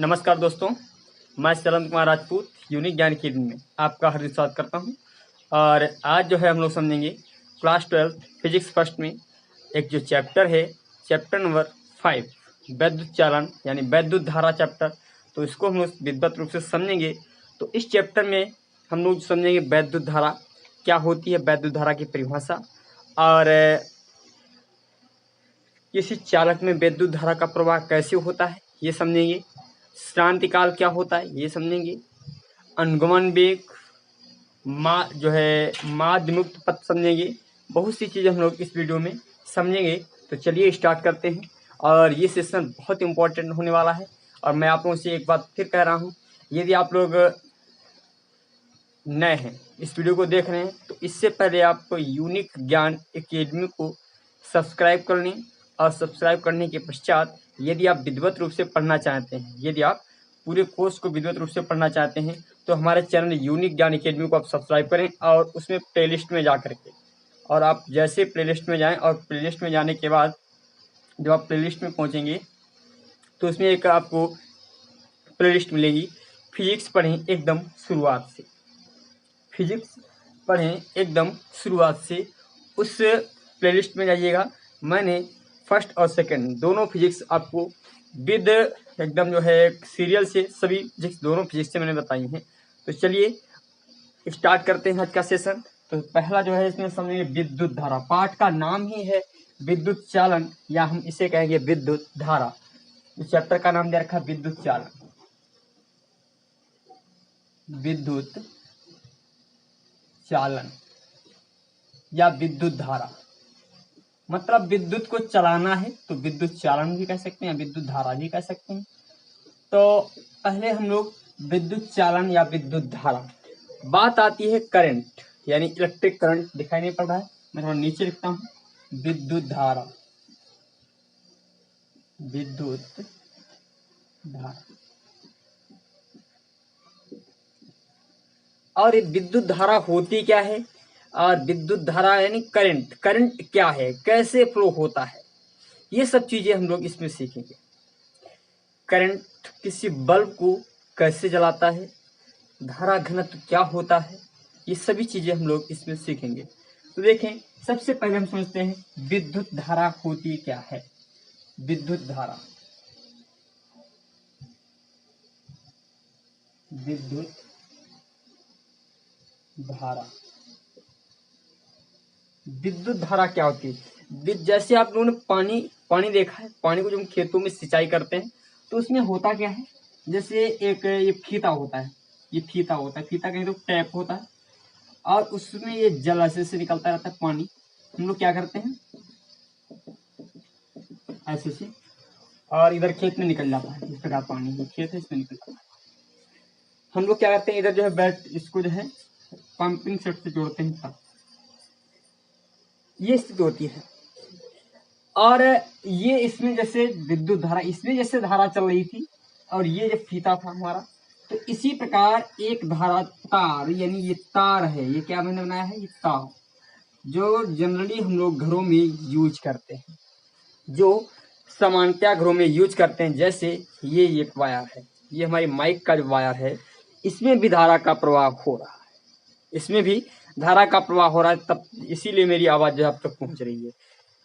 नमस्कार दोस्तों, मैं शरद कुमार राजपूत यूनिक ज्ञान अकेडमी में आपका हार्दिक स्वागत करता हूं। और आज जो है हम लोग समझेंगे क्लास 12 फिजिक्स फर्स्ट में एक जो चैप्टर है, चैप्टर नंबर 5 वैद्युत चालन यानी वैद्युत धारा चैप्टर। तो इसको हम लोग विधिवत रूप से समझेंगे। तो इस चैप्टर में हम लोग समझेंगे वैद्युत धारा क्या होती है, वैद्युत धारा की परिभाषा, और किसी चालक में विद्युत धारा का प्रवाह कैसे होता है ये समझेंगे। क्रांतिकाल क्या होता है ये समझेंगे। अनुगमन वेग, माध्य मुक्त पथ समझेंगे। बहुत सी चीज़ें हम लोग इस वीडियो में समझेंगे। तो चलिए स्टार्ट करते हैं। और ये सेशन बहुत इंपॉर्टेंट होने वाला है। और मैं आप लोगों से एक बात फिर कह रहा हूँ, यदि आप लोग नए हैं, इस वीडियो को देख रहे हैं, तो इससे पहले आप यूनिक ज्ञान एकेडमी को सब्सक्राइब कर लें। और सब्सक्राइब करने के पश्चात यदि आप विधिवत रूप से पढ़ना चाहते हैं, यदि आप पूरे कोर्स को विधिवत रूप से पढ़ना चाहते हैं, तो हमारे चैनल यूनिक ज्ञान एकेडमी को आप सब्सक्राइब करें और उसमें प्लेलिस्ट में जा करके, और आप जैसे प्लेलिस्ट में जाएं और प्लेलिस्ट में जाने के बाद जब आप प्लेलिस्ट में पहुंचेंगे तो उसमें एक आपको प्लेलिस्ट मिलेगी, फिजिक्स पढ़ें एकदम शुरुआत से। फिजिक्स पढ़ें एकदम शुरुआत से, उस प्लेलिस्ट में जाइएगा। मैंने फर्स्ट और सेकंड दोनों फिजिक्स आपको विद एकदम जो है सीरियल से सभी फिजिक्स, दोनों फिजिक्स से मैंने बताई हैं। तो चलिए स्टार्ट करते हैं आज का सेशन। तो पहला जो है इसमें समझेंगे विद्युत धारा। पाठ का नाम ही है विद्युत चालन, या हम इसे कहेंगे विद्युत धारा। इस चैप्टर का नाम दे रखा विद्युत चालन, विद्युत चालन या विद्युत धारा। मतलब विद्युत को चलाना है तो विद्युत चालन भी कह सकते हैं, विद्युत धारा भी कह सकते हैं। तो पहले हम लोग विद्युत चालन या विद्युत धारा, बात आती है करंट यानी इलेक्ट्रिक करंट। दिखाई नहीं पड़ रहा है, मैं थोड़ा नीचे लिखता हूं। विद्युत धारा, विद्युत धारा। और ये विद्युत धारा होती क्या है, और विद्युत धारा यानी करंट, करंट क्या है, कैसे फ्लो होता है, ये सब चीजें हम लोग इसमें सीखेंगे। करंट किसी बल्ब को कैसे जलाता है, धारा घनत्व क्या होता है, ये सभी चीजें हम लोग इसमें सीखेंगे। तो देखें, सबसे पहले हम समझते हैं विद्युत धारा होती क्या है। विद्युत धारा, विद्युत धारा, विद्युत धारा क्या होती है। जैसे आप लोगों ने पानी देखा है, पानी को जब हम खेतों में सिंचाई करते हैं तो उसमें होता क्या है, जैसे एक ये फीता होता है, ये फीता होता है, फीता कहीं तो टैप होता है, और उसमें ये जलाशय से निकलता रहता है पानी। हम लोग क्या करते हैं, ऐसे से, और इधर खेत में निकल जाता है। इस प्रकार पानी, ये खेत है, इसमें निकल जाता है। हम लोग क्या करते हैं, इधर जो है बैट, इसको जो है पंपिंग सेट से जोड़ते हैं, तब ये स्थिति होती है। और ये इसमें जैसे विद्युत धारा, इसमें जैसे धारा चल रही थी, और ये जो फीता था हमारा, तो इसी प्रकार एक धारा तार, यानी ये तार है, ये क्या मैंने बनाया है, ये तार, जो जनरली हम लोग घरों में यूज करते हैं, जो सामान्यतः घरों में यूज करते हैं। जैसे ये एक वायर है, ये हमारी माइक का जो वायर है, इसमें भी धारा का प्रवाह हो रहा है, इसमें भी धारा का प्रवाह हो रहा है, तब इसीलिए मेरी आवाज जो अब तक पहुंच रही है।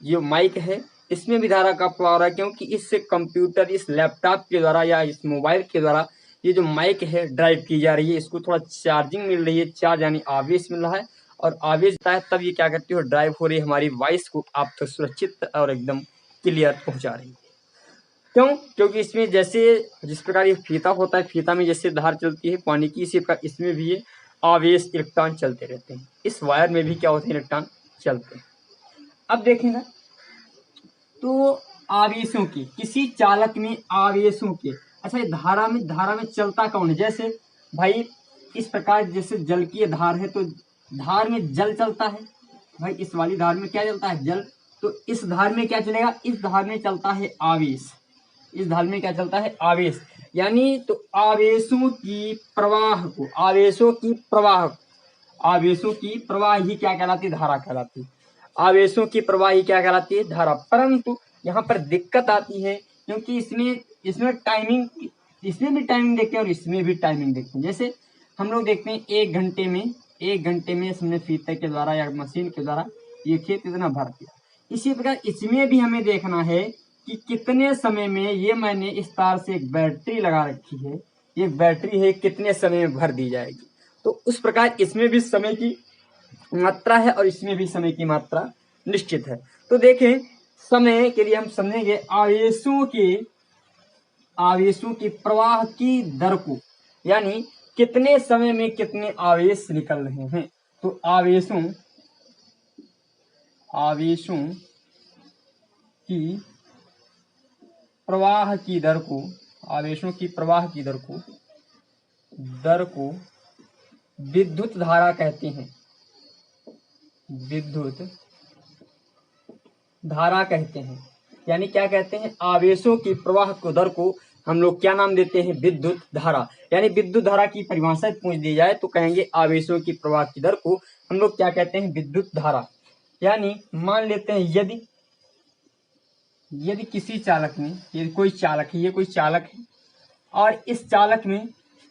ये माइक है, इसमें भी धारा का प्रवाह हो रहा है, क्योंकि इस कंप्यूटर, इस लैपटॉप के द्वारा या इस मोबाइल के द्वारा ये जो माइक है ड्राइव की जा रही है, इसको थोड़ा चार्जिंग मिल रही है, चार्ज यानी आवेश मिल रहा है, और आवेश आता है तब ये क्या करती है, ड्राइव हो रही है, हमारी वॉइस को आप तक सुरक्षित और एकदम क्लियर पहुंचा रही है। क्यों? क्योंकि इसमें जैसे जिस प्रकार ये फीता होता है, फीता में जैसे धार चलती है पानी की, इसी प्रकार इसमें भी ये आवेश इलेक्ट्रॉन चलते रहते हैं। इस वायर में भी क्या होते हैं, इलेक्ट्रॉन चलते हैं। अब देखें ना, तो आवेशों की, किसी चालक में आवेशों के, अच्छा ये धारा में चलता कौन है। जैसे भाई इस प्रकार जैसे जल की धार है, तो धार में जल चलता है, भाई इस वाली धार में क्या चलता है, जल। तो इस धार में क्या चलेगा, इस धार में चलता है आवेश, इस धार में क्या चलता है, आवेश। यानी तो आवेशों की प्रवाह को, आवेशों की प्रवाह, आवेशों की प्रवाह ही क्या कहलाती है, धारा कहलाती है। आवेशों की प्रवाह ही क्या कहलाती है, धारा। परंतु यहाँ पर दिक्कत आती है, क्योंकि इसमें टाइमिंग इसमें भी टाइमिंग देखते हैं और इसमें भी टाइमिंग देखते हैं। जैसे हम लोग देखते हैं 1 घंटे में हमने फीते के द्वारा या मशीन के द्वारा ये खेत इतना भर दिया। इसी प्रकार इसमें भी हमें देखना है कि कितने समय में, ये मैंने इस तार से एक बैटरी लगा रखी है, ये बैटरी है, कितने समय में भर दी जाएगी। तो उस प्रकार इसमें भी समय की मात्रा है और इसमें भी समय की मात्रा निश्चित है। तो देखें, समय के लिए हम समझेंगे आवेशों की प्रवाह की दर को, यानी कितने समय में कितने आवेश निकल रहे हैं। तो आवेशों की प्रवाह की दर को, आवेशों की प्रवाह की दर को विद्युत धारा कहते हैं। विद्युत धारा कहते हैं, यानी क्या कहते हैं, आवेशों की प्रवाह को दर को हम लोग क्या नाम देते हैं, विद्युत धारा। यानी विद्युत धारा की परिभाषा पूछ दी जाए तो कहेंगे आवेशों की प्रवाह की दर को हम लोग क्या कहते हैं, विद्युत धारा। यानी मान लेते हैं यदि किसी चालक में, ये कोई चालक है और इस चालक में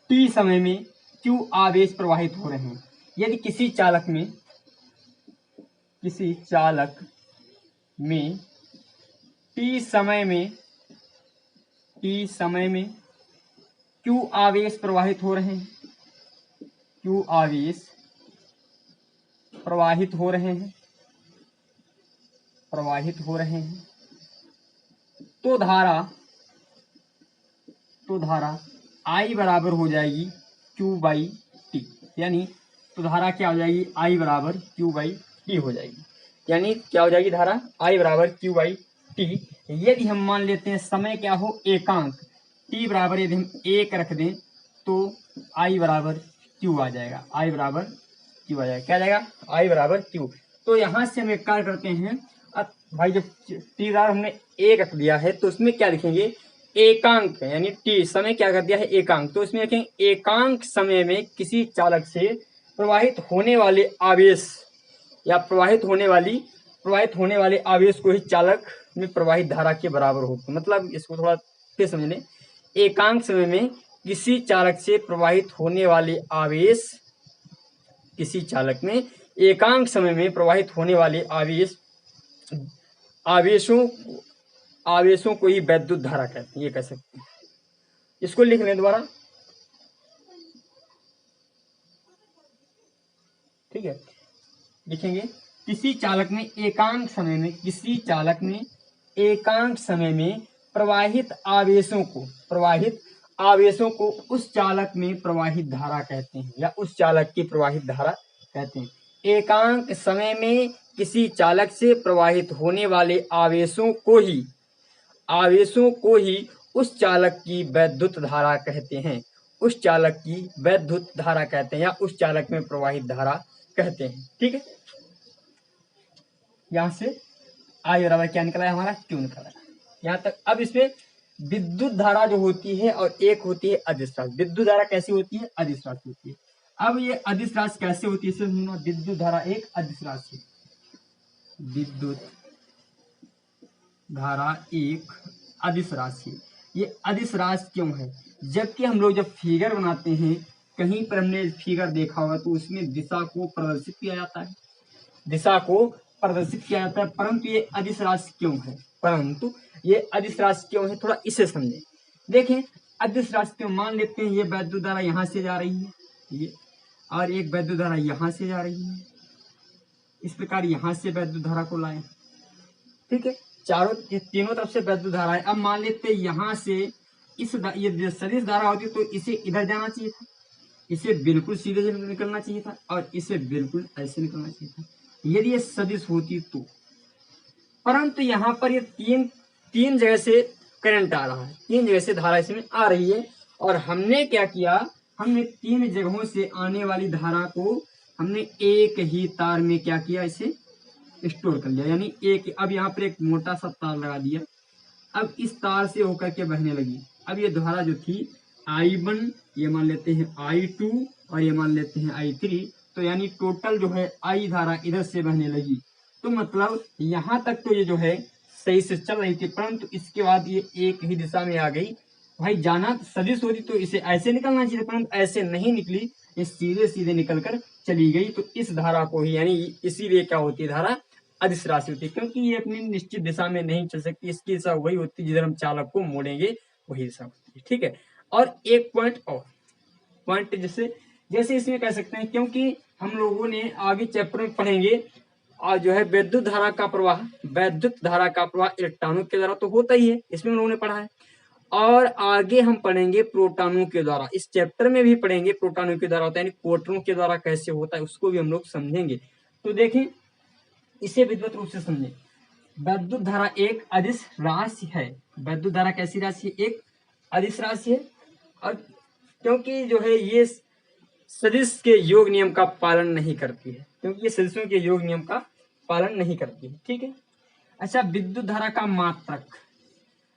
t समय में q आवेश प्रवाहित हो रहे हैं। यदि किसी चालक में t समय में q आवेश प्रवाहित हो रहे हैं, q आवेश प्रवाहित हो रहे हैं, तो धारा I बराबर हो जाएगी Q बाई टी। यानी तो धारा क्या हो जाएगी, I बराबर Q बाई टी हो जाएगी। यानी क्या हो जाएगी, धारा I बराबर Q बाई टी। यदि हम मान लेते हैं समय क्या हो, एकांक, t बराबर यदि हम 1 रख दें तो I बराबर Q आ जाएगा, I बराबर Q आ जाएगा। क्या आ जाएगा, I बराबर Q। तो यहाँ से हम एक कार्य करते हैं, अब भाई जब t बराबर हमने 1 रख दिया है तो उसमें क्या लिखेंगे, एकांक, यानी t समय क्या कर दिया है, एकांक। तो इसमें लिखेंगे एकांक समय में किसी चालक से प्रवाहित होने वाले आवेश या प्रवाहित होने वाले आवेश को ही चालक में प्रवाहित धारा के बराबर होता है। मतलब इसको थोड़ा फिर समझ लें, एकांक समय में किसी चालक से प्रवाहित होने वाले आवेश, किसी चालक में एकांक समय में प्रवाहित होने वाले आवेशों को ही वैद्युत धारा कहते हैं, ये कह सकते हैं। इसको लिख लें दोबारा, ठीक है। लिखेंगे किसी चालक में एकांक समय में प्रवाहित आवेशों को उस चालक में प्रवाहित धारा कहते हैं या उस चालक की प्रवाहित धारा कहते हैं। एकांक समय में किसी चालक से प्रवाहित होने वाले आवेशों को ही उस चालक की वैद्युत धारा कहते हैं, उस चालक की वैद्युत धारा कहते हैं या उस चालक में प्रवाहित धारा कहते हैं। ठीक है, यहां से I बराबर क्या निकला है हमारा, Q निकला है यहां तक। अब इसमें विद्युत धारा जो होती है और एक होती है अदिश राशि। विद्युत धारा कैसी होती है, अदिश राशि होती है। अब ये अदिश राशि कैसे होती है, विद्युत धारा एक अदिश राशि, विद्युत धारा एक अदिश राशि। ये अदिश राशि क्यों है, जबकि हम लोग जब फिगर बनाते हैं, कहीं पर हमने फिगर देखा होगा तो उसमें दिशा को प्रदर्शित किया जाता है, परंतु ये अदिश राशि क्यों है, थोड़ा इसे समझें। देखें अदिश राशि क्यों, मान लेते हैं ये वैद्युत धारा यहाँ से जा रही है, ये और एक वैद्युत धारा यहाँ से जा रही है, इस प्रकार यहाँ से वैद्युत धारा को लाएं। ठीक है, तीनों तरफ से वैद्युत धारा है। अब मान लेते हैं यहाँ से ये सदिश धारा होती तो इसे इधर जाना चाहिए था, इसे बिल्कुल सीधे निकलना चाहिए था और इसे बिल्कुल ऐसे निकलना चाहिए था यदि ये सदिश होती तो। परंतु यहाँ पर ये तीन जगह से करंट आ रहा है, 3 जगह से धारा इसमें आ रही है और हमने क्या किया, हमने 3 जगहों से आने वाली धारा को हमने एक ही तार में क्या किया, इसे स्टोर कर लिया। यानी अब यहाँ पर एक मोटा सा तार लगा दिया, अब इस तार से होकर के बहने लगी। अब ये धारा जो थी I1, ये मान लेते हैं I2 और ये मान लेते हैं I3, तो यानी टोटल जो है I धारा इधर से बहने लगी। तो मतलब यहाँ तक तो ये जो है सही से चल रही थी, परंतु इसके बाद ये एक ही दिशा में आ गई भाई जाना सदिश होती तो इसे ऐसे निकलना चाहिए, परंतु ऐसे नहीं निकली, ये सीधे सीधे निकल कर चली गई। तो इस धारा को ही, यानी इसीलिए क्या होती है, धारा अदिश राशि होती है, क्योंकि ये अपनी निश्चित दिशा में नहीं चल सकती। इसकी दिशा वही होती है जिधर हम चालक को मोड़ेंगे, वही दिशा होती है। ठीक है, और एक पॉइंट और, पॉइंट जैसे जैसे इसमें कह सकते हैं, क्योंकि हम लोगों ने आगे चैप्टर में पढ़ेंगे और जो है विद्युत धारा का प्रवाह, विद्युत धारा का प्रवाह इलेक्ट्रॉनों के द्वारा तो होता ही है, इसमें हम लोगों ने पढ़ा है। और आगे हम पढ़ेंगे प्रोटॉनों के द्वारा, इस चैप्टर में भी पढ़ेंगे प्रोटॉनों के द्वारा होता है, यानी प्रोटॉनों के द्वारा कैसे होता है उसको भी हम लोग समझेंगे। तो देखें, इसे विद्युत रूप से समझें। विद्युत धारा एक अदिश राशि है। विद्युत धारा कैसी राशि है? एक अदिश राशि है। और क्योंकि जो है ये सदिश के योग नियम का पालन नहीं करती है, क्योंकि ये सदिशों के योग नियम का पालन नहीं करती है। ठीक है, अच्छा, विद्युत धारा का मात्रक,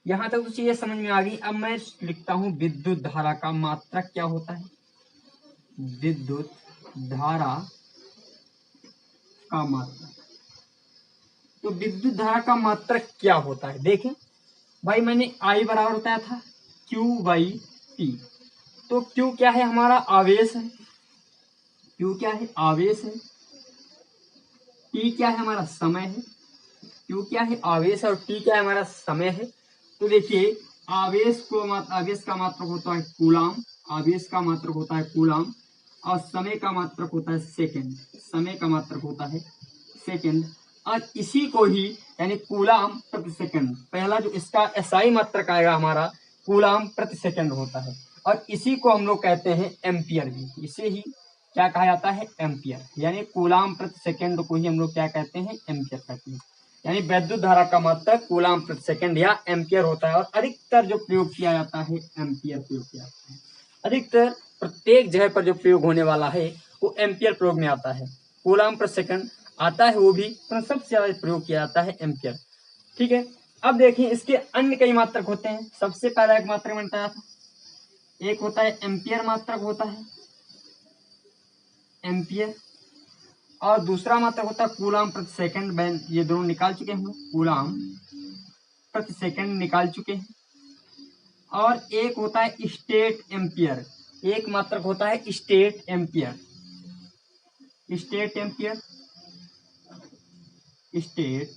यहां तक तो चीजें समझ में आ गई। अब मैं लिखता हूं विद्युत धारा का मात्रक क्या होता है। विद्युत धारा का मात्रक, तो विद्युत धारा का मात्रक क्या होता है? देखें भाई, मैंने I बराबर बताया था Q/T। तो Q क्या है? हमारा आवेश है। Q क्या है? आवेश है। T क्या है? हमारा समय है। Q क्या है? आवेश, और T क्या है? हमारा समय है। तो देखिए, आवेश का मात्रक होता है कूलाम, आवेश का मात्रक होता है कूलाम, और समय का मात्रक होता है सेकंड, समय का मात्रक होता है सेकंड। और इसी को ही, यानी कूलाम प्रति सेकंड, पहला जो इसका एसआई मात्रक आएगा हमारा, कूलाम प्रति सेकंड होता है। और इसी को हम लोग कहते हैं एम्पियर भी, इसे ही क्या कहा जाता है? एम्पियर। यानी कूलाम प्रति सेकंड को ही हम लोग क्या कहते हैं? एम्पियर कहते हैं। यानी विद्युत धारा का मात्रक कूलाम प्रति सेकंड या एम्पियर होता है। और अधिकतर जो प्रयोग किया जाता है, एम्पियर प्रयोग किया जाता है। अधिकतर प्रत्येक जगह पर जो प्रयोग होने वाला है वो एम्पियर प्रयोग में आता है। कूलाम प्रति सेकंड आता है वो भी, पर सबसे ज्यादा प्रयोग किया जाता है एम्पियर। ठीक है, अब देखिए इसके अन्य कई मात्रक होते हैं। सबसे पहला एक मात्रक मैंने बताया था, एक होता है एम्पियर मात्रक होता है, एम्पियर। और दूसरा मात्रक होता है कूलाम प्रति सेकंड। ये दोनों निकाल चुके हैं हम लोग, कूलाम प्रति सेकंड निकाल चुके हैं। और एक होता है स्टेट एम्पियर, एक मात्रक होता है state ampere, state ampere, state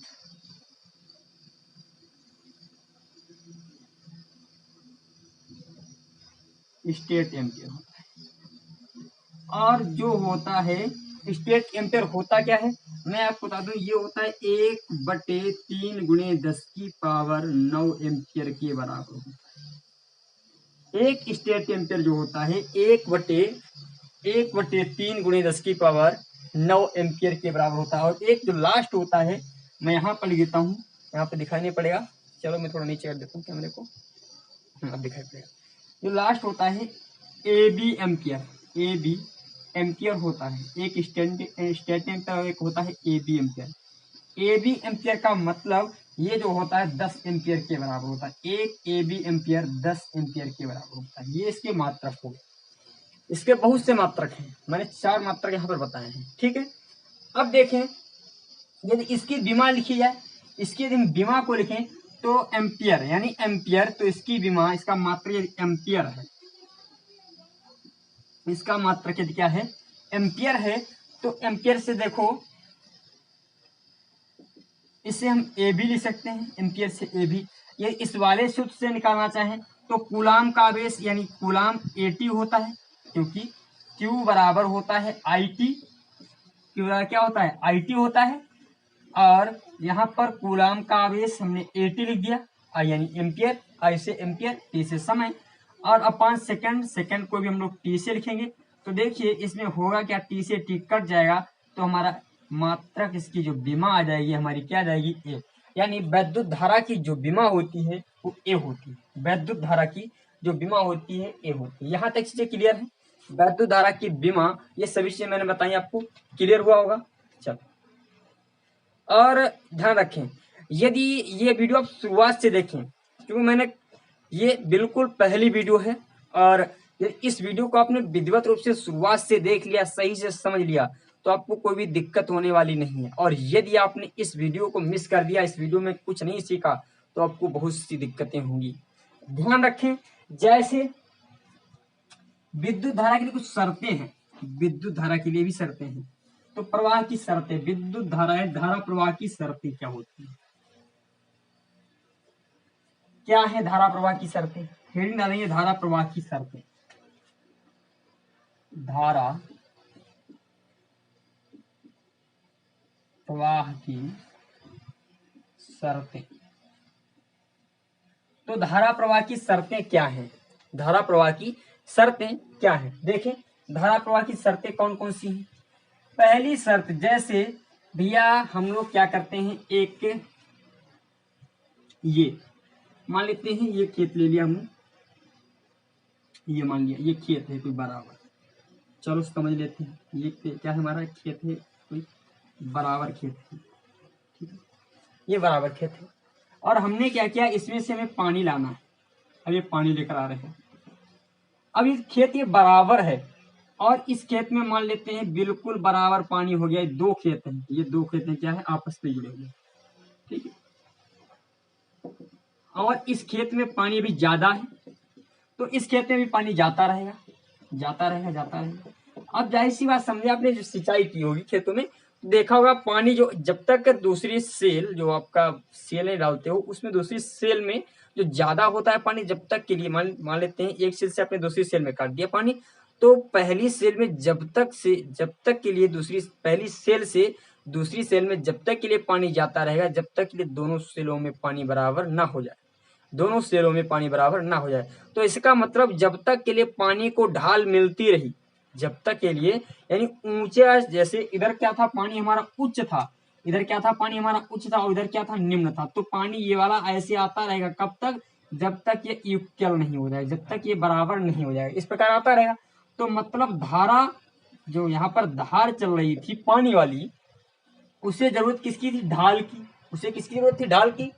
state ampere होता है। और जो होता है स्टेट एम्पियर होता क्या है, मैं आपको बता दूं, ये होता है 1/3 × 10⁻9 एम्पियर के बराबर होता है। एक स्टेट एम्पियर जो होता है 1/3 × 10⁻9 एम्पियर के बराबर होता है। और एक जो लास्ट होता है, मैं यहाँ पर लिख देता हूँ, यहाँ पे दिखाई नहीं पड़ेगा, चलो मैं थोड़ा नीचे कर देता हूँ कैमरे को, अब दिखाई पड़ेगा। जो लास्ट होता है AB एम्पियर, AB एम्पियर होता है। एक स्टेट एम्पियर, एक होता है AB एम्पियर। AB एम्पियर का मतलब ये जो होता है 10 एम्पियर के बराबर होता है। एक AB एम्पियर 10 एम्पियर के बराबर होता है। ये इसके मात्रक हो गए। इसके बहुत से मात्रक हैं, मैंने 4 मात्रक यहाँ पर बताए हैं। ठीक है, अब देखें, यदि इसकी विमा लिखी जाए, इसकी यदि हम विमा को लिखें तो एम्पियर, यानी एम्पियर, तो इसकी विमा, इसका मात्रक यदि एम्पियर है, इसका मात्रक यदि क्या है? एम्पियर है, तो एम्पियर से देखो, इसे हम ए भी लिख सकते हैं, एम्पियर से ए भी। ये इस वाले सूत्र से निकालना चाहें तो कूलाम का आवेश यानी कूलाम AT होता है, क्योंकि Q बराबर होता है IT, Q बराबर क्या होता है? IT होता है। और यहाँ पर कूलाम का आवेश हमने AT लिख दिया, यानी एम्पियर, I से एम्पियर, T से समय, और अपॉन सेकंड, सेकंड को भी हम लोग T से लिखेंगे। तो देखिए इसमें होगा क्या, T से T कट जाएगा, तो हमारा मात्रक, इसकी जो विमा आ जाएगी हमारी, क्या आ जाएगी? A। यानी विद्युत धारा की जो विमा होती है वो A होती है। विद्युत धारा की जो विमा होती है A होती है। यहाँ तक चीजें क्लियर है? विद्युत धारा की विमा, ये सभी चीजें मैंने बताई, आपको क्लियर हुआ होगा। चलो, और ध्यान रखें, यदि ये वीडियो आप शुरुआत से देखें, क्योंकि मैंने ये बिल्कुल पहली वीडियो है, और इस वीडियो को आपने विधिवत रूप से शुरुआत से देख लिया, सही से समझ लिया, तो आपको कोई भी दिक्कत होने वाली नहीं है। और यदि आपने इस वीडियो को मिस कर दिया, इस वीडियो में कुछ नहीं सीखा, तो आपको बहुत सी दिक्कतें होंगी। ध्यान रखें, जैसे विद्युत धारा के लिए कुछ शर्तें हैं, विद्युत धारा के लिए भी शर्तें हैं। तो प्रवाह की शर्तें, विद्युत धारा है, धारा प्रवाह की शर्तें क्या होती है, क्या है धारा प्रवाह की शर्तें? हेडिंग डालेंगे धारा प्रवाह की शर्तें। धारा प्रवाह की शर्तें। तो धारा प्रवाह की शर्तें क्या हैं? धारा प्रवाह की शर्तें क्या हैं? देखें धारा प्रवाह की शर्तें कौन कौन सी हैं। पहली शर्त, जैसे भैया हम लोग क्या करते हैं, एक ये मान लेते हैं, ये खेत ले लिया हमने, ये मान लिया ये खेत है कोई बराबर, चलो समझ लेते हैं ये क्या है, हमारा खेत है कोई बराबर खेत है, ठीक है, ये बराबर खेत है। और हमने क्या किया, इसमें से हमें पानी लाना है। अब ये पानी लेकर आ रहे हैं, अब ये खेत ये बराबर है, और इस खेत में मान लेते हैं बिल्कुल बराबर पानी हो गया। दो खेत हैं, ये दो खेत हैं क्या है, आपस में जुड़े हुए, ठीक है। और इस खेत में पानी भी ज्यादा है, तो इस खेत में भी पानी जाता रहेगा, जाता रहेगा, जाता रहेगा। अब जाहिर सी बात, समझे आपने जो सिंचाई की होगी खेतों में, देखा होगा पानी जो जब तक दूसरी सेल, जो आपका सेल डालते हो उसमें दूसरी सेल में जो ज्यादा होता है पानी, जब तक के लिए मान लेते हैं एक सेल से आपने दूसरी सेल में काट दिया पानी, तो पहली सेल में जब तक के लिए पहली सेल से दूसरी सेल में जब तक के लिए पानी जाता रहेगा, जब तक के लिए दोनों सेलों में पानी बराबर ना हो जाए, दोनों सेलों में पानी बराबर ना हो जाए। तो इसका मतलब जब तक के लिए पानी को ढाल मिलती रही, जब तक के लिए, यानी ऊंचे, जैसे इधर क्या था पानी हमारा उच्च था, इधर क्या था पानी हमारा उच्च था, और इधर क्या था निम्न था, तो पानी ये वाला ऐसे आता रहेगा, कब तक, जब तक ये इक्वल नहीं हो जाए, जब तक ये बराबर नहीं हो जाएगा, इस प्रकार आता रहेगा। तो मतलब धारा, जो यहाँ पर धार चल रही थी पानी वाली, उसे जरूरत किसकी थी, ढाल की, उसे किसकी जरूरत थी, ढाल की।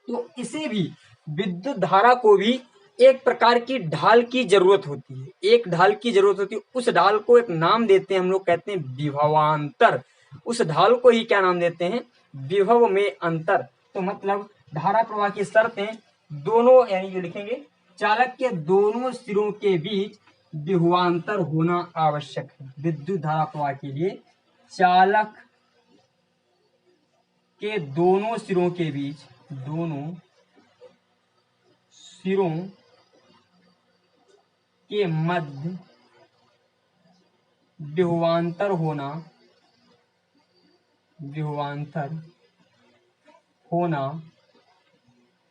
तो इसे भी, विद्युत धारा को भी एक प्रकार की ढाल की जरूरत होती है, एक ढाल की जरूरत होती है। उस ढाल को एक नाम देते हैं हम लोग, कहते हैं विभवांतर। उस ढाल को ही क्या नाम देते हैं, विभव में अंतर। तो मतलब धारा प्रवाह की शर्तें, दोनों यानी ये लिखेंगे, चालक के दोनों सिरों के बीच विभवांतर होना आवश्यक है। विद्युत धारा प्रवाह के लिए चालक के दोनों सिरों के बीच, दोनों सिरों के मध्य विभवांतर होना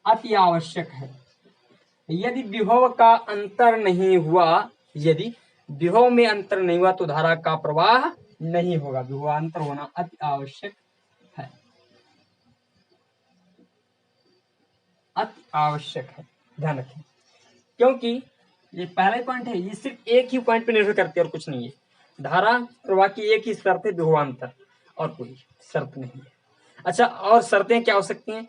अति आवश्यक है। यदि विभव का अंतर नहीं हुआ, यदि विभव में अंतर नहीं हुआ, तो धारा का प्रवाह नहीं होगा। विभवांतर होना अति आवश्यक है, अति आवश्यक है, ध्यान रखें। क्योंकि ये पहला पॉइंट है, ये सिर्फ एक ही पॉइंट पे निर्भर करती है और कुछ नहीं है। धारा प्रवाह की एक ही शर्त है, विभवांतर, और कोई शर्त नहीं है। अच्छा, और शर्तें क्या हो सकती हैं,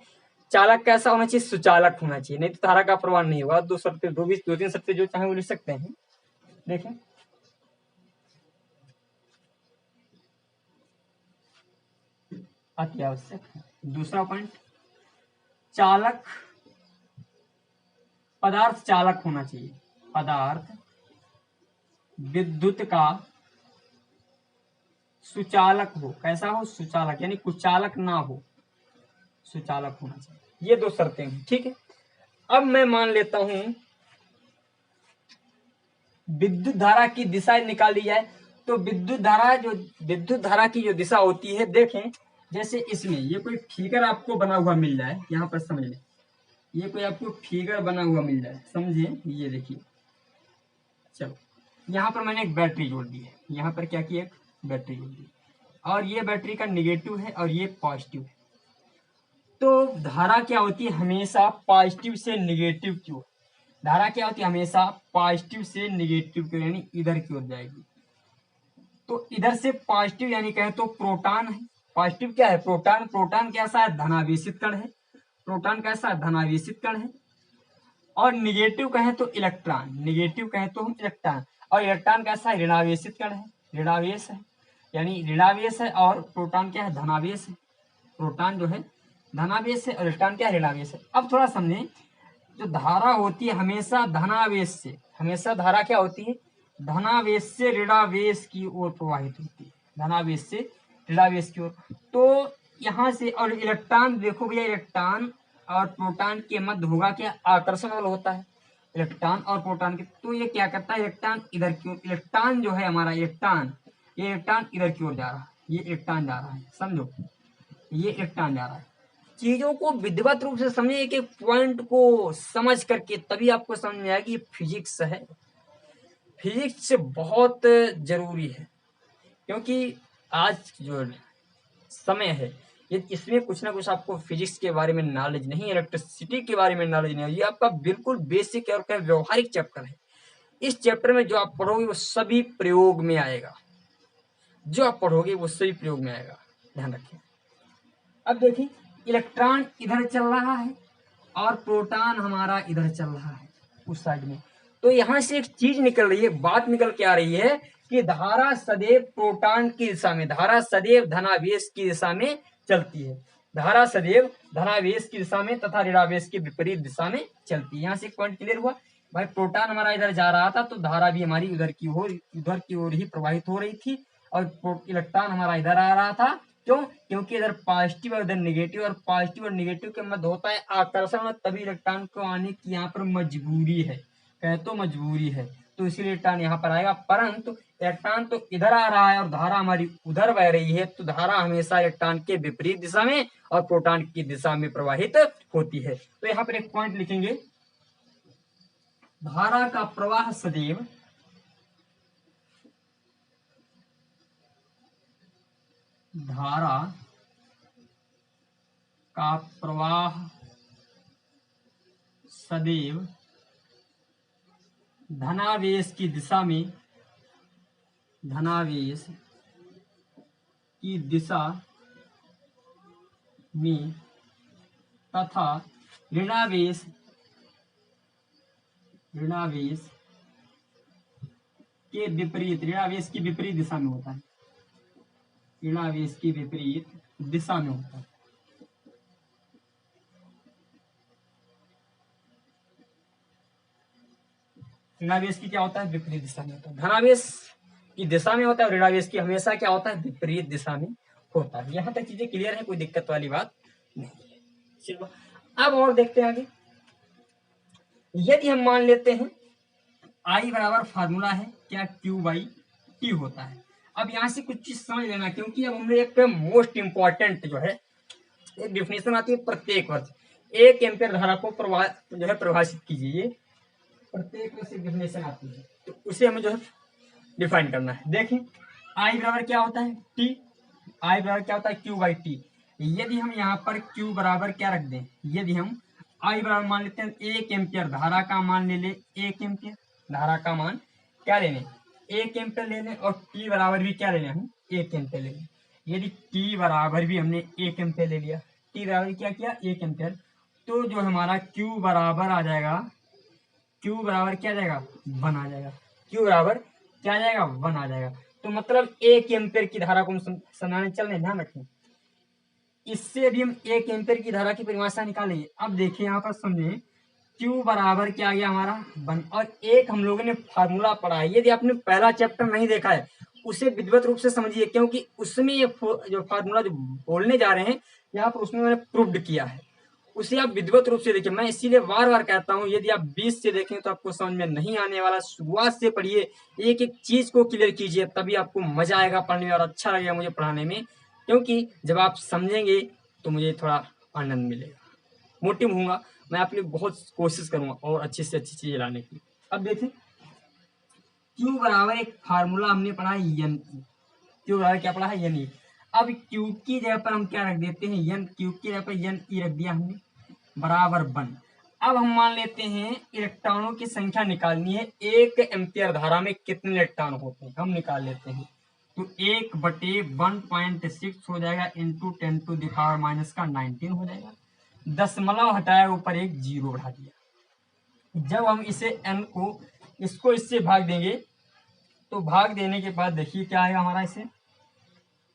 चालक कैसा होना चाहिए, सुचालक होना चाहिए, नहीं तो धारा का प्रवाह नहीं होगा। दो शर्तें, दो तीन शर्तें जो चाहे वो लिख सकते हैं, देखें। अति आवश्यक है। दूसरा पॉइंट, चालक, पदार्थ चालक होना चाहिए, पदार्थ विद्युत का सुचालक हो। कैसा हो, सुचालक, यानी कुचालक ना हो, सुचालक होना चाहिए। ये दो शर्तें हैं, ठीक है। अब मैं मान लेता हूं विद्युत धारा की दिशा निकाली जाए, तो विद्युत धारा की जो दिशा होती है, देखें जैसे इसमें ये कोई फिगर आपको बना हुआ मिल जाए, यहाँ पर समझ लें, ये कोई आपको फिगर बना हुआ मिल जाए, समझे, ये देखिए, चलो यहाँ पर मैंने एक बैटरी जोड़ दी है, यहाँ पर क्या किया, एक बैटरी जोड़ दी, और ये बैटरी का निगेटिव है और ये पॉजिटिव है। तो धारा क्या होती है, हमेशा पॉजिटिव से निगेटिव की ओर, धारा क्या होती है, हमेशा पॉजिटिव से निगेटिव की ओर, यानी इधर की ओर जाएगी। तो इधर से पॉजिटिव यानी कहे तो प्रोटॉन है, पॉजिटिव क्या है, प्रोटॉन, प्रोटॉन कैसा है, धनावेशित कण है, प्रोटॉन कैसा है, धनावेशित कण है। और निगेटिव कहें तो इलेक्ट्रॉन, निगेटिव कहें तो हम इलेक्ट्रॉन, और इलेक्ट्रॉन कैसा है, ऋणावेशित कण है, ऋणावेश है, यानी ऋणावेश है, और प्रोटॉन क्या है, धनावेश है। प्रोटॉन जो है धनावेश है और इलेक्ट्रॉन क्या है, ऋणावेश है। अब थोड़ा समझें, जो धारा होती है हमेशा धनावेश से, हमेशा धारा क्या होती है, धनावेश से ऋणावेश की ओर प्रवाहित होती है, धनावेश से ऋणावेश की ओर। तो यहाँ से, और इलेक्ट्रॉन देखो भैया, इलेक्ट्रॉन और प्रोटॉन के मध्य होगा क्या, आकर्षण बल होता है इलेक्ट्रॉन और प्रोटॉन के। तो ये क्या करता है, इलेक्ट्रॉन इधर की ओर, इलेक्ट्रॉन जो है हमारा इलेक्ट्रॉन, ये इलेक्ट्रॉन इधर की ओर जा रहा है, ये इलेक्ट्रॉन जा रहा है, समझो ये इलेक्ट्रॉन जा रहा है। चीजों को विधिवत रूप से समझिए, एक एक पॉइंट को समझ करके तभी आपको समझ में आएगी फिजिक्स है, फिजिक्स बहुत जरूरी है। क्योंकि आज जो समय है ये, इसमें कुछ ना कुछ आपको फिजिक्स के बारे में नॉलेज नहीं, इलेक्ट्रिसिटी के बारे में नॉलेज नहीं है, ये आपका बिल्कुल बेसिक और व्यवहारिक चैप्टर है। इस चैप्टर में जो आप पढ़ोगे वो सभी प्रयोग में आएगा, जो आप पढ़ोगे वो सभी प्रयोग में आएगा, ध्यान रखिए। अब देखिए इलेक्ट्रॉन इधर चल रहा है और प्रोटॉन हमारा इधर चल रहा है उस साइड में। तो यहां से एक चीज निकल रही है, बात निकल के आ रही है कि धारा सदैव प्रोटॉन की दिशा में, धारा सदैव धनावेश की दिशा में चलती है, धारा सदैव धनावेश की दिशा में तथा ऋणावेश की विपरीत दिशा में चलती है। यहाँ से एक पॉइंट क्लियर हुआ भाई, प्रोटॉन हमारा इधर जा रहा था तो धारा भी हमारी उधर की ओर ही प्रवाहित हो रही थी, और इलेक्ट्रॉन हमारा इधर आ रहा था। क्यों? क्योंकि इधर पॉजिटिव और इधर नेगेटिव, और पॉजिटिव और नेगेटिव के मध्य होता है आकर्षण, तभी इलेक्ट्रॉन को आने की यहाँ पर मजबूरी है, कहे तो मजबूरी है, तो इसीलिए इलेक्ट्रॉन यहाँ पर आएगा। परंतु इलेक्ट्रॉन तो इधर आ रहा है और धारा हमारी उधर बह रही है, तो धारा हमेशा इलेक्ट्रॉन के विपरीत दिशा में और प्रोटॉन की दिशा में प्रवाहित होती है। तो यहाँ पर एक पॉइंट लिखेंगे, धारा का प्रवाह सदैव धारा का प्रवाह सदैव धनावेश की दिशा में, धनावेश की दिशा में तथा ऋणावेश के विपरीत, ऋणावेश की विपरीत दिशा में होता है, ऋणावेश की विपरीत दिशा में होता है। ऋणावेश की क्या होता है, विपरीत दिशा में होता है, धनावेश की दिशा में होता है और ऋणावेश की हमेशा क्या होता है, विपरीत दिशा में होता है। यहां तक चीजें क्लियर है, कोई दिक्कत वाली बात नहीं है। चलो अब और देखते हैं आगे। यदि हम मान लेते हैं I बराबर फार्मूला है क्या, Q/T होता है। अब यहाँ से कुछ चीज समझ लेना, क्योंकि अब हमने एक मोस्ट इंपॉर्टेंट जो है एक डिफिनेशन आती है प्रत्येक वर्ष, 1 एम्पीयर धारा को जो है परिभाषित कीजिए, प्रत्येक वर्ष एक डिफिनेशन आती है, तो उसे हमें जो है डिफाइन करना है। देखें I बराबर क्या होता है, T, I बराबर क्या होता है, Q/T। यदि हम यहाँ पर Q बराबर क्या रख दें, यदि हम I बराबर मान लेते हैं 1 एम्पीयर, धारा का मान ले ले 1 एम्पीयर, धारा का मान क्या लेने, 1 एम्पीयर ले लें, और T बराबर भी क्या ले लें, हम 1 एम्पीयर ले लें। यदि T बराबर भी हमने 1 एम्पीयर ले लिया, T बराबर क्या किया, 1 एम्पीयर, तो जो हमारा Q बराबर आ जाएगा, Q बराबर क्या आ जाएगा, 1 आ जाएगा, Q बराबर क्या आ जाएगा, 1 आ जाएगा। तो मतलब 1 एम्पीयर की धारा को हम समझाने चल रहे, ध्यान रखें। इससे भी हम 1 एम्पीयर की धारा की परिभाषा निकालेंगे। अब देखिए यहाँ पर समझे, Q बराबर क्या आ गया हमारा 1, और एक हम लोगों ने फार्मूला पढ़ा है, यदि आपने पहला चैप्टर नहीं देखा है उसे विधिवत रूप से समझिए, क्योंकि उसमें ये जो फार्मूला जो बोलने जा रहे हैं यहाँ पर उसमें मैंने प्रूव्ड किया है, उसे आप विधिवत रूप से देखिए। मैं इसीलिए बार बार कहता हूँ, यदि आप 20 से देखें तो आपको समझ में नहीं आने वाला, शुरुआत से पढ़िए, एक एक चीज को क्लियर कीजिए, तभी आपको मजा आएगा पढ़ने में और अच्छा लगेगा मुझे पढ़ाने में, क्योंकि जब आप समझेंगे तो मुझे थोड़ा आनंद मिलेगा, मोटिव होऊंगा, मैं आपके लिए बहुत कोशिश करूंगा और अच्छी से अच्छी चीजें लाने की। अब देखें Q बराबर एक फार्मूला हमने पढ़ा है एन, Q बराबर क्या पढ़ा है, एन ई। अब Q की जगह पर हम क्या रख देते हैं, एन, Q की जगह पर एन ई रख दिया हमने, बराबर 1। अब हम मान लेते हैं इलेक्ट्रॉनों की संख्या निकालनी है, 1 एम्पीयर धारा में कितने इलेक्ट्रॉन होते हैं हम निकाल लेते हैं, तो 1/1.6 हो जाएगा, इंटू 10⁻⁻⁹ हो जाएगा, दशमलव हटाया ऊपर एक जीरो बढ़ा दिया। जब हम इसे n को इसको इससे भाग देंगे, तो भाग देने के बाद देखिए क्या आएगा हमारा, इसे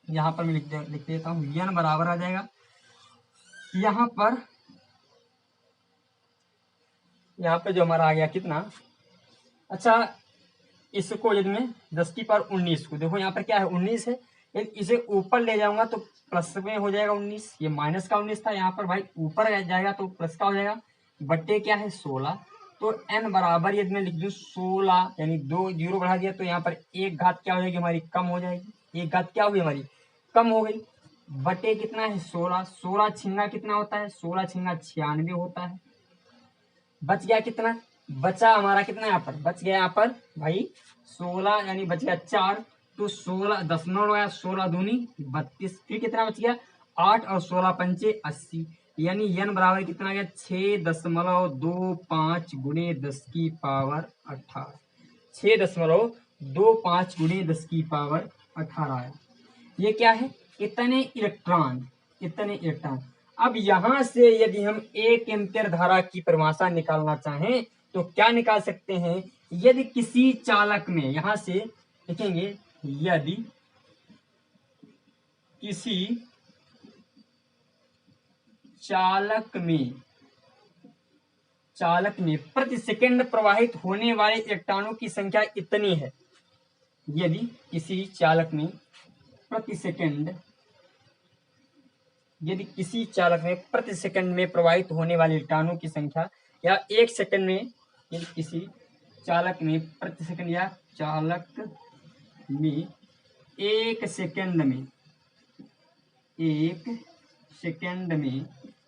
यहाँ पर मैं लिख देता हूँ, n बराबर आ जाएगा यहाँ पर यहाँ पे जो हमारा आ गया कितना, अच्छा इसको यदि मैं 10 की पावर 19 को, देखो यहाँ पर क्या है 19 है, यदि इसे ऊपर ले जाऊंगा तो प्लस में हो जाएगा 19, ये माइनस का 19 था, यहाँ पर भाई ऊपर जाएगा तो प्लस का हो जाएगा, बट्टे क्या है 16। तो n बराबर यदि मैं लिख दूं 16, यानी 2 जीरो बढ़ा दिया तो यहाँ पर एक घात क्या हो जाएगी हमारी, कम हो जाएगी, एक घात क्या होगी हमारी, कम हो गई, बटे कितना है 16, 16 छिंगा कितना होता है, 16 छिंगा 96 होता है। बच गया कितना, बचा हमारा कितना यहाँ पर, बच गया यहाँ पर भाई 16, यानी बच गया 4, तो 16 दशमलव गया, 16 दूनी 32, फिर कितना बच गया 8 और 16 पंचे 80, यानी n बराबर कितना गया 6.25 गुणे 10 की पावर 18, 6.25 गुणे 10 की पावर 18 आया। ये क्या है, इतने इलेक्ट्रॉन, इतने इलेक्ट्रॉन। अब यहां से यदि हम 1 एम्पीयर धारा की परिभाषा निकालना चाहें तो क्या निकाल सकते हैं, यदि किसी चालक में, यहां से लिखेंगे यदि किसी चालक में प्रति सेकंड प्रवाहित होने वाले इलेक्ट्रॉनों की संख्या इतनी है, यदि किसी चालक में प्रति सेकंड, यदि किसी चालक में प्रति सेकंड में प्रवाहित होने वाले इलेक्ट्रॉनों की संख्या, या एक सेकंड में, यदि किसी चालक में प्रति सेकंड, या चालक में एक सेकंड में, एक सेकंड में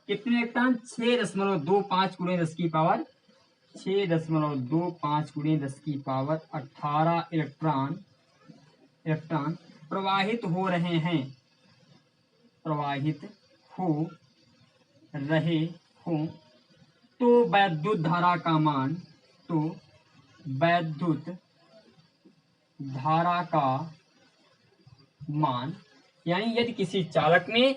कितने इलेक्ट्रॉन, 6.25 गुणे 10 की पावर, 6.25 गुणे 10 की पावर 18 इलेक्ट्रॉन प्रवाहित हो रहे हैं, प्रवाहित हो रहे हो, तो वैद्युत धारा का मान, तो वैद्युत धारा का मान, यानी यदि किसी चालक में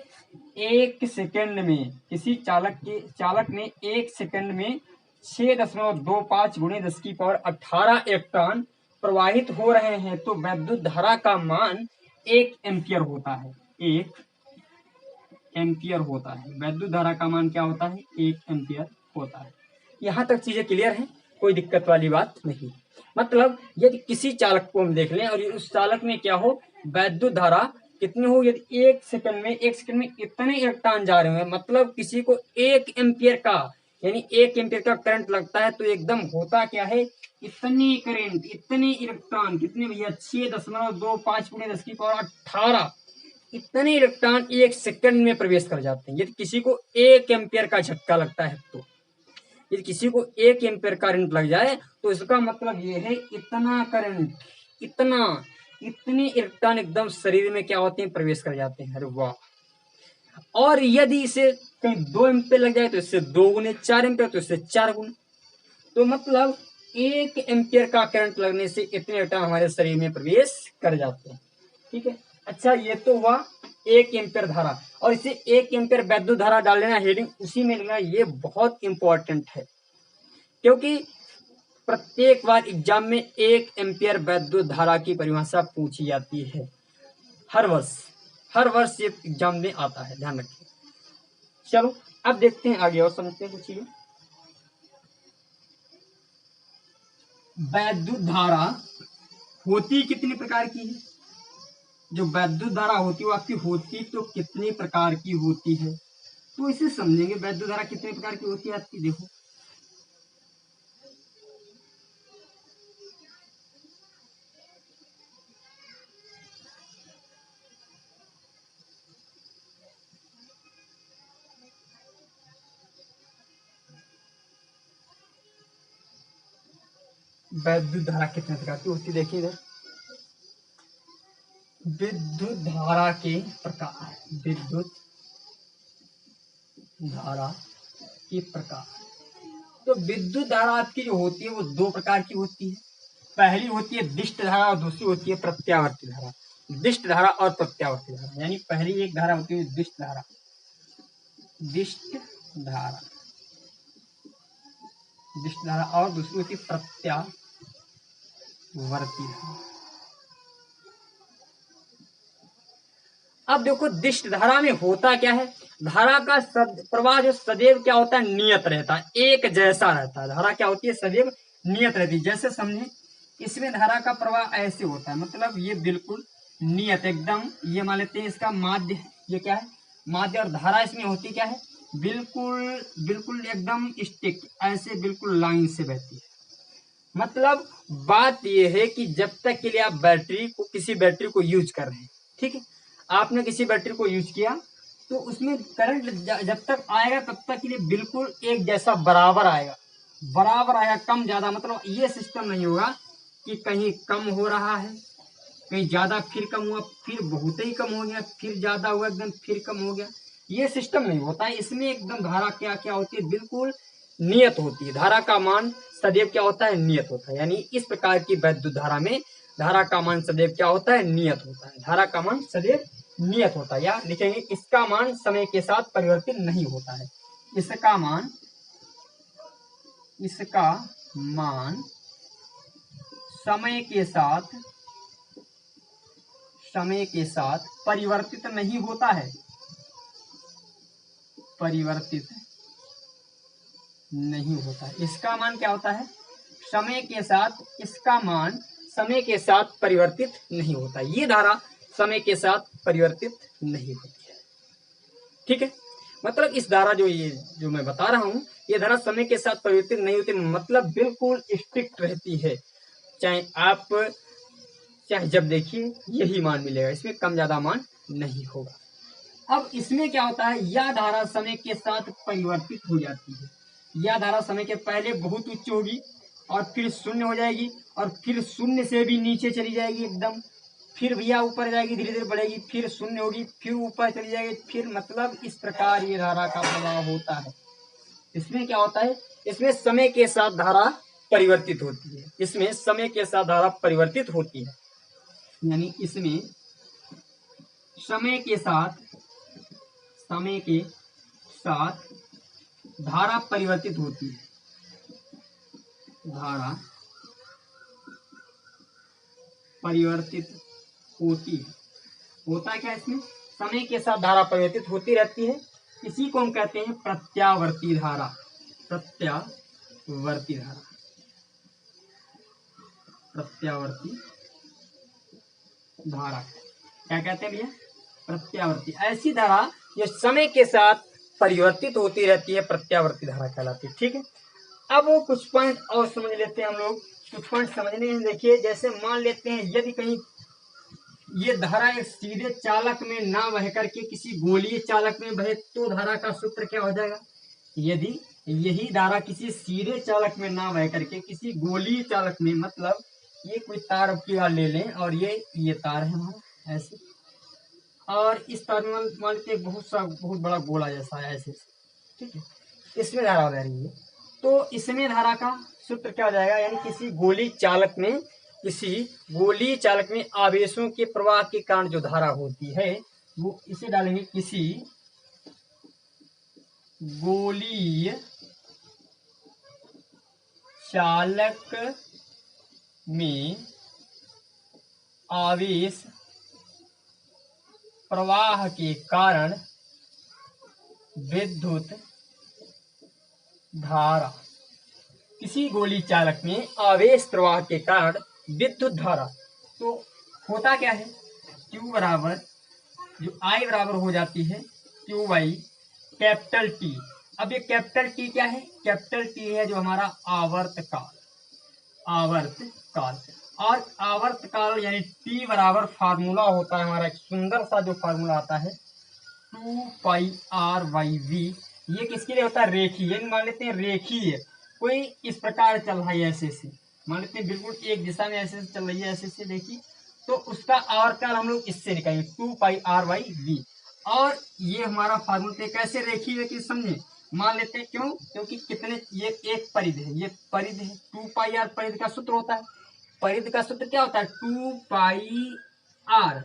एक सेकंड में, किसी चालक में एक सेकंड में 6.25 गुणे 10 की पावर 18 इलेक्ट्रॉन प्रवाहित हो रहे हैं, तो वैद्युत धारा का मान 1 एम्पियर होता है, 1 एम्पियर होता है। वैद्युत धारा का मान क्या होता है, 1 एम्पियर होता है। यहाँ तक चीजें क्लियर है, कोई दिक्कत वाली बात नहीं। मतलब यदि किसी चालक को हम देख लें और उस चालक में क्या हो, वैद्युत धारा कितनी हो, यदि एक सेकंड में इतने इलेक्ट्रॉन जा रहे हैं, मतलब किसी को 1 एम्पियर का, यानी 1 एम्पियर का करंट लगता है, तो एकदम होता क्या है, इतने करंट, इतने इलेक्ट्रॉन, कितने भैया 6.25 गुणे 10 की पावर 18, इतने इलेक्ट्रॉन एक सेकंड में प्रवेश कर जाते हैं। यदि किसी को 1 एम्पियर का झटका लगता है, तो यदि किसी को 1 एम्पियर करंट लग जाए तो इसका मतलब ये है इतना करंट, इतने इलेक्ट्रॉन एकदम शरीर में क्या होते हैं, प्रवेश कर जाते हैं। अरे वाह। और यदि इसे कहीं 2 एम्पियर लग जाए तो इससे 2 गुने, 4 एम्पियर तो इससे 4 गुने, तो मतलब 1 एम्पियर का करंट लगने से इतने इलेक्ट्रॉन हमारे शरीर में प्रवेश कर जाते हैं। ठीक है, अच्छा ये तो हुआ 1 एम्पियर धारा, और इसे 1 एम्पियर वैद्युत धारा डाल लेना, हेडिंग उसी में लिखना, ये बहुत इंपॉर्टेंट है, क्योंकि प्रत्येक बार एग्जाम में 1 एम्पियर वैद्युत धारा की परिभाषा पूछी जाती है, हर वर्ष ये एग्जाम में आता है, ध्यान रखिए। चलो अब देखते हैं आगे और समझते हैं कुछ चीजें। वैद्युत धारा होती कितने प्रकार की है, जो वैद्युत धारा होती है वो आपकी होती तो कितने प्रकार की होती है, तो इसे समझेंगे। वैद्युत धारा कितने प्रकार की होती है आपकी, देखो वैद्युत धारा कितने प्रकार की होती है, देखिए इधर विद्युत धारा के प्रकार, विद्युत धारा के प्रकार। तो विद्युत धारा आपकी जो होती है वो 2 प्रकार की होती है, पहली होती है दिष्ट धारा और दूसरी होती है प्रत्यावर्ती धारा। दिष्ट धारा और प्रत्यावर्ती धारा, यानी पहली एक धारा होती है दिष्ट धारा, दिष्ट धारा, दिष्ट धारा, और दूसरी होती है प्रत्यावर्ती धारा। अब देखो दिष्ट धारा में होता क्या है, धारा का प्रवाह जो सदैव क्या होता है, नियत रहता है, एक जैसा रहता है। धारा क्या होती है, सदैव नियत रहती है। जैसे समझे, इसमें धारा का प्रवाह ऐसे होता है, मतलब ये बिल्कुल नियत एकदम, ये मान लेते हैं इसका माध्य, ये क्या है, माध्य। और धारा इसमें होती क्या है, बिल्कुल बिल्कुल एकदम स्टिक, ऐसे बिल्कुल लाइन से बहती है। मतलब बात यह है कि जब तक के लिए आप बैटरी को, किसी बैटरी को यूज कर रहे हैं, ठीक है, आपने किसी बैटरी को यूज किया तो उसमें करंट जब तक आएगा तब तक के लिए बिल्कुल एक जैसा बराबर आएगा, बराबर आएगा, कम ज्यादा, मतलब ये सिस्टम नहीं होगा कि कहीं कम हो रहा है, कहीं ज्यादा फिर कम हुआ, फिर बहुत ही कम हो गया, फिर ज्यादा हुआ एकदम, फिर कम हो गया, ये सिस्टम नहीं होता है। इसमें एकदम धारा क्या क्या होती है, बिल्कुल नियत होती है। धारा का मान सदैव क्या होता है, नियत होता है। यानी इस प्रकार की वैद्युत धारा में धारा का मान सदैव क्या होता है, नियत होता है। धारा का मान सदैव नियत होता है, या लिखेंगे इसका मान समय के साथ परिवर्तित नहीं होता है। इसका मान समय के साथ परिवर्तित नहीं होता है, परिवर्तित नहीं होता है। इसका मान क्या होता है, समय के साथ, इसका मान समय के साथ परिवर्तित नहीं होता। ये धारा समय के साथ परिवर्तित नहीं होती है, ठीक है। मतलब इस धारा जो मैं बता रहा हूं, ये धारा समय के साथ परिवर्तित नहीं होती, मतलब बिल्कुल स्ट्रिक्ट रहती है। चाहे आप चाहे जब देखिए यही मान मिलेगा, इसमें कम ज्यादा मान नहीं होगा। अब इसमें क्या होता है, यह धारा समय के साथ परिवर्तित हो जाती है। यह धारा समय के पहले बहुत उच्च होगी और फिर शून्य हो जाएगी, और फिर शून्य से भी नीचे चली जाएगी एकदम, फिर भैया ऊपर जाएगी, धीरे धीरे बढ़ेगी, फिर शून्य होगी, फिर ऊपर चली जाएगी, फिर मतलब इस प्रकार ये धारा का प्रवाह होता है। इसमें क्या होता है, इसमें समय के साथ धारा परिवर्तित होती है, इसमें समय के साथ धारा परिवर्तित होती है। यानी इसमें समय के साथ धारा परिवर्तित होती है, धारा परिवर्तित होती है। होता क्या है, इसमें समय के साथ धारा परिवर्तित होती रहती है। इसी को हम कहते हैं प्रत्यावर्ती धारा, प्रत्यावर्ती धारा, प्रत्यावर्ती धारा क्या कहते हैं भैया, प्रत्यावर्ती। ऐसी धारा जो समय के साथ परिवर्तित होती रहती है, प्रत्यावर्ती धारा कहलाती है, ठीक है। अब वो कुछ पॉइंट और समझ लेते हैं हम लोग। कुछ पॉइंट समझने हैं, देखिए जैसे मान लेते हैं यदि कहीं ये धारा एक सीधे चालक में ना बह करके किसी गोलीय चालक में बहे तो धारा का सूत्र क्या हो जाएगा। यदि यही धारा किसी सीधे चालक में ना बह करके किसी गोलीय चालक में, मतलब ये कोई तार की ले लें और ये तार है हमारा ऐसे, और इस तार में मान लेते बहुत बड़ा गोला जैसा है ऐसे, ठीक है, इसमें धारा बह रही है, तो इसमें धारा का सूत्र क्या हो जाएगा, यानी किसी गोली चालक में आवेशों के प्रवाह के कारण जो धारा होती है वो इसे डालेंगे, किसी गोलीय चालक में आवेश प्रवाह के कारण विद्युत धारा, किसी गोली चालक में आवेश प्रवाह के कारण विद्युत धारा। तो होता क्या है, Q बराबर जो I बराबर हो जाती है Q बाई कैपिटल T। अब ये कैपिटल T क्या है, कैपिटल T है जो हमारा आवर्तकाल, और आवर्तकाल यानी T बराबर फार्मूला होता है हमारा, एक सुंदर सा जो फार्मूला आता है 2πr/v। ये किसके लिए होता है, रेखीय। मान लेते हैं रेखीय कोई इस प्रकार चल रहा है ऐसे से, मान लेते हैं बिल्कुल एक दिशा में ऐसे चल रही है ऐसे से, देखिए, तो उसका आवर्तकाल हम लोग इससे निकालेंगे 2πr/v। और ये हमारा फार्मूला कैसे रेखीय है कि समझे, मान लेते हैं क्यों, क्योंकि कितने, ये एक परिध है, ये परिध है, 2πr परिध का सूत्र होता है, परिध का सूत्र क्या होता है 2πr,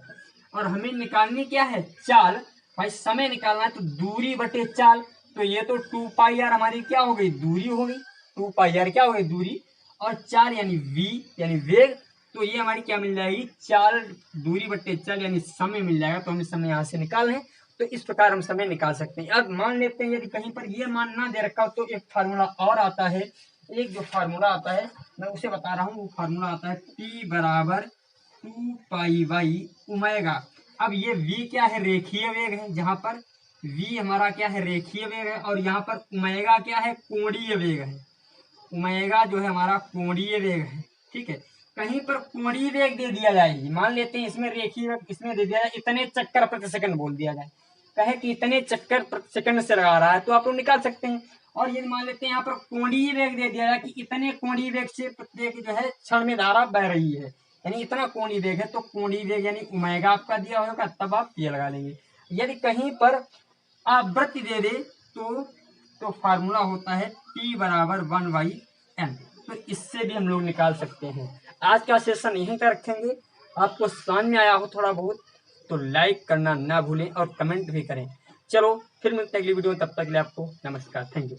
और हमें निकालनी क्या है, चाल। भाई समय निकालना है तो दूरी बटे चाल, तो ये तो 2πr हमारी क्या हो गई, दूरी हो गई, 2πr क्या हो गई, दूरी, और चाल यानी v यानी वेग, तो ये हमारी क्या मिल जाएगी, 4 दूरी बट्टे चल यानी समय मिल जाएगा। तो हमें समय यहाँ से निकाल लें, तो इस प्रकार हम समय निकाल सकते हैं। अब मान लेते हैं यदि कहीं पर ये मान ना दे रखा हो तो एक फार्मूला और आता है, एक जो फार्मूला आता है मैं उसे बता रहा हूँ। वो फार्मूला आता है T बराबर 2 पाई बाई ओमेगा। अब ये v क्या है, रेखीय वेग है, जहां पर v हमारा क्या है, रेखीय वेग है, और यहाँ पर ओमेगा क्या है, कोणीय वेग है। ओमेगा जो है हमारा कोणीय वेग है, ठीक है। कहीं पर कोणीय वेग दे दिया जाए, मान लेते हैं इसमें रेखीय वेग इसमें दे दिया जाए इतने चक्कर प्रति सेकंड बोल दिया जाए, कहे कि इतने चक्कर प्रति सेकंड से लगा रहा है, तो आप लोग निकाल सकते हैं। और यदि मान लेते हैं यहाँ पर कोणीय वेग दे दिया जाए कि इतने कोणीय वेग से प्रत्येक जो है क्षण में धारा बह रही है, यानी इतना कोणीय वेग है, तो कोणीय वेग यानी ओमेगा आपका दिया होगा, तब आप ये लगा लेंगे। यदि कहीं पर आवृत्ति दे दे तो फार्मूला होता है T बराबर 1/n। तो इससे भी हम लोग निकाल सकते हैं। आज का सेशन यहीं तक रखेंगे। आपको समझ में आया हो थोड़ा बहुत तो लाइक करना ना भूलें और कमेंट भी करें। चलो फिर मिलते हैं अगली वीडियो में, तब तक के लिए आपको नमस्कार, थैंक यू।